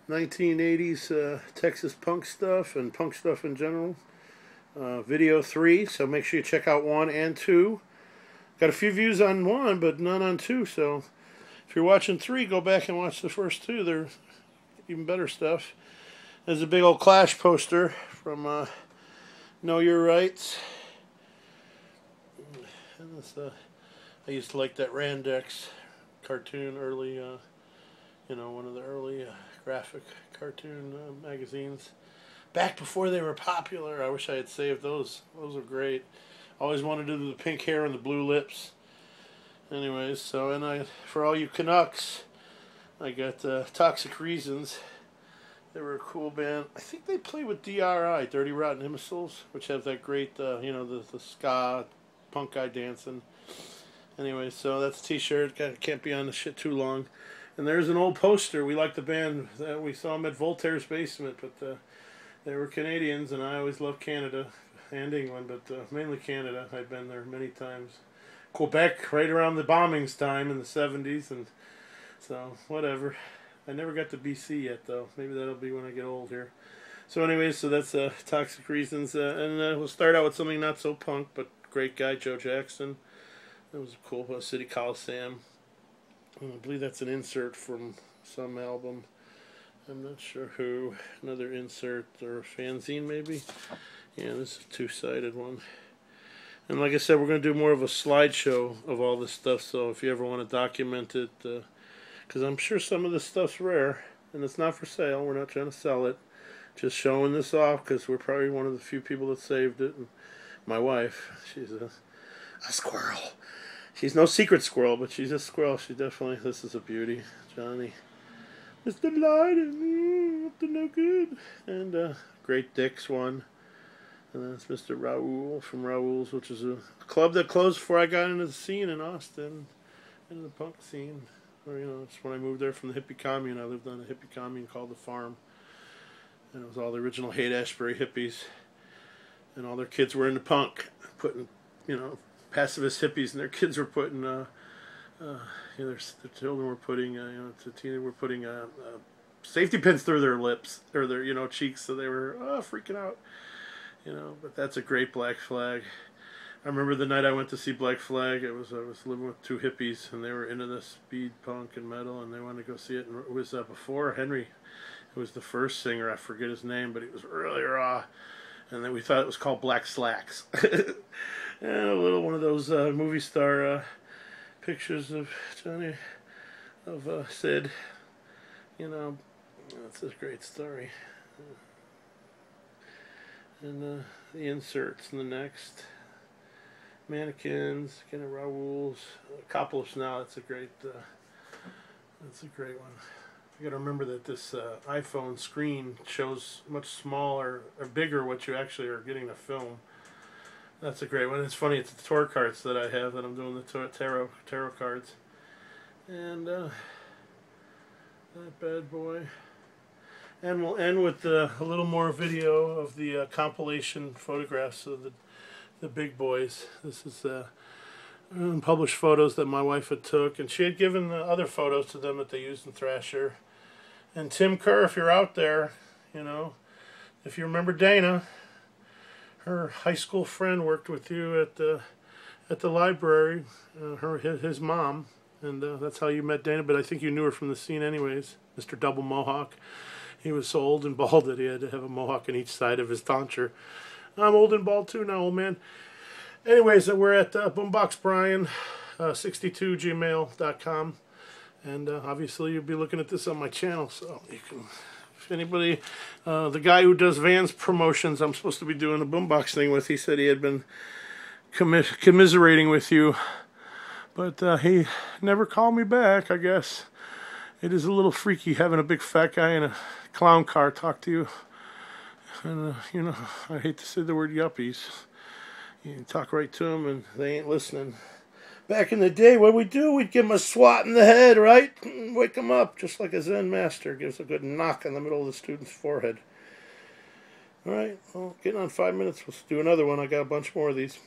1980s Texas punk stuff and punk stuff in general. Video 3, so make sure you check out 1 and 2. Got a few views on 1, but none on 2, so if you're watching 3, go back and watch the first 2. They're even better stuff. There's a big old Clash poster from Know Your Rights. And this, I used to like that Randex cartoon, early, one of the early graphic cartoon magazines. Back before they were popular. I wish I had saved those. Those are great. Always wanted to do the pink hair and the blue lips. Anyways, so, and for all you Canucks, I got Toxic Reasons. They were a cool band. I think they played with DRI, Dirty Rotten Imbeciles, which have that great, the ska punk guy dancing. Anyway, so that's a t-shirt. Can't be on the shit too long. And there's an old poster. We like the band. We saw them at Voltaire's basement, but they were Canadians, and I always loved Canada and England, but mainly Canada. I've been there many times. Quebec, right around the bombings time in the 70s, and so, whatever. I never got to BC yet, though. Maybe that'll be when I get old here. So anyways, so that's Toxic Reasons. And we'll start out with something not so punk, but great guy, Joe Jackson. That was a cool City Coliseum. I believe that's an insert from some album. I'm not sure who. Another insert or a fanzine, maybe? Yeah, this is a two-sided one. And like I said, we're going to do more of a slideshow of all this stuff, so if you ever want to document it, because I'm sure some of this stuff's rare, and it's not for sale. We're not trying to sell it. Just showing this off, because we're probably one of the few people that saved it. And my wife, she's a squirrel. She's no secret squirrel, but she's a squirrel. She definitely, this is a beauty. Johnny. Mr. Light and up to no good. And Great Dicks one. And that's Mr. Raoul from Raoul's, which is a club that closed before I got into the scene in Austin, into the punk scene. Or, it's when I moved there from the hippie commune. I lived on a hippie commune called The Farm. And it was all the original Haight-Ashbury hippies. And all their kids were into punk, putting, pacifist hippies, and their kids were putting, their children were putting, were putting safety pins through their lips, or their, cheeks, so they were freaking out. But that's a great Black Flag. I remember the night I went to see Black Flag, I was living with two hippies, and they were into the speed punk and metal, and they wanted to go see it. And it was before Henry, who was the first singer. I forget his name, but he was really raw. And then we thought it was called Black Slacks. And a little one of those movie star pictures of Johnny, of Sid. That's a great story. And the inserts in the next. Mannequins, kind of Raoul's, Couples Now. That's a great one. You got to remember that this iPhone screen shows much smaller or bigger what you actually are getting to film. That's a great one. It's funny. It's the tarot cards that I have that I'm doing the tarot cards, and that bad boy. And we'll end with a little more video of the compilation photographs of the big boys. This is unpublished photos that my wife had took, and she had given the other photos to them that they used in Thrasher. And Tim Kerr, if you're out there, if you remember Dana, her high school friend worked with you at the library, his mom, and that's how you met Dana. But I think you knew her from the scene anyways. Mr. Double Mohawk. He was so old and bald that he had to have a mohawk on each side of his tonsure. I'm old and bald too now, old man. Anyways, we're at Boombox Bryan, 62gmail.com. And obviously you'll be looking at this on my channel, so you can, if anybody, the guy who does Vans promotions I'm supposed to be doing a boombox thing with, he said he had been commiserating with you, but he never called me back. I guess it is a little freaky having a big fat guy in a clown car talk to you. And, I hate to say the word yuppies. You talk right to them and they ain't listening. Back in the day, what we'd do, we'd give them a swat in the head, right? Wake them up, just like a Zen master gives a good knock in the middle of the student's forehead. All right, well, getting on 5 minutes. We'll do another one. I got a bunch more of these.